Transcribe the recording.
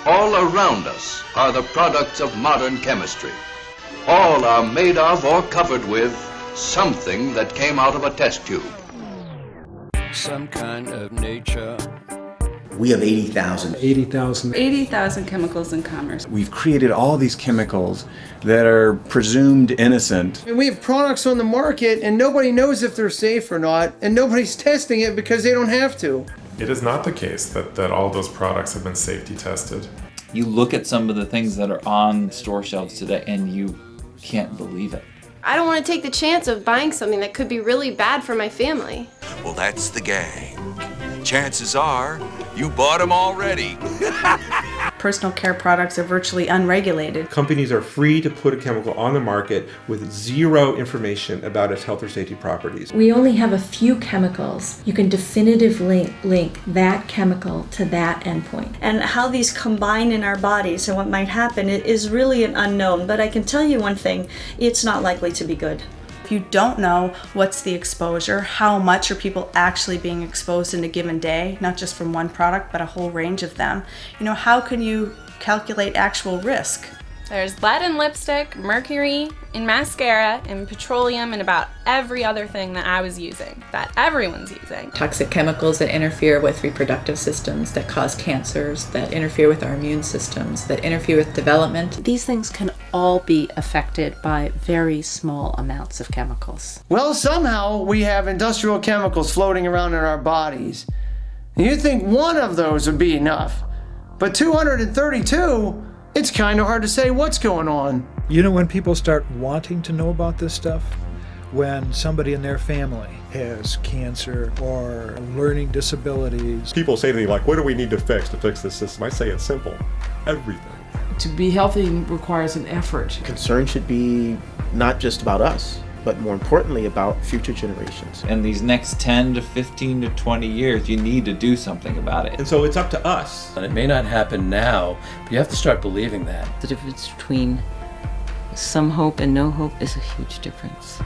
All around us are the products of modern chemistry. All are made of or covered with something that came out of a test tube. Some kind of nature. We have 80,000. 80,000 chemicals in commerce. We've created all these chemicals that are presumed innocent. And we have products on the market and nobody knows if they're safe or not, and nobody's testing it because they don't have to. It is not the case that all those products have been safety tested. You look at some of the things that are on store shelves today and you can't believe it. I don't want to take the chance of buying something that could be really bad for my family. Well, that's the gang. Chances are you bought them already. Personal care products are virtually unregulated. Companies are free to put a chemical on the market with zero information about its health or safety properties. We only have a few chemicals. You can definitively link that chemical to that endpoint. And how these combine in our bodies and what might happen is really an unknown. But I can tell you one thing, it's not likely to be good. If you don't know what's the exposure, how much are people actually being exposed in a given day, not just from one product, but a whole range of them, how can you calculate actual risk? There's lead in lipstick, mercury in mascara, and petroleum in about every other thing that I was using, that everyone's using. Toxic chemicals that interfere with reproductive systems, that cause cancers, that interfere with our immune systems, that interfere with development. These things can all be affected by very small amounts of chemicals. Well, somehow we have industrial chemicals floating around in our bodies. You'd think one of those would be enough, but 232? It's kind of hard to say what's going on. You know when people start wanting to know about this stuff? When somebody in their family has cancer or learning disabilities. People say to me, like, what do we need to fix this system? I say it's simple. Everything. To be healthy requires an effort. Concern should be not just about us, but more importantly about future generations. In these next 10 to 15 to 20 years, you need to do something about it. And so it's up to us. And it may not happen now, but you have to start believing that. The difference between some hope and no hope is a huge difference.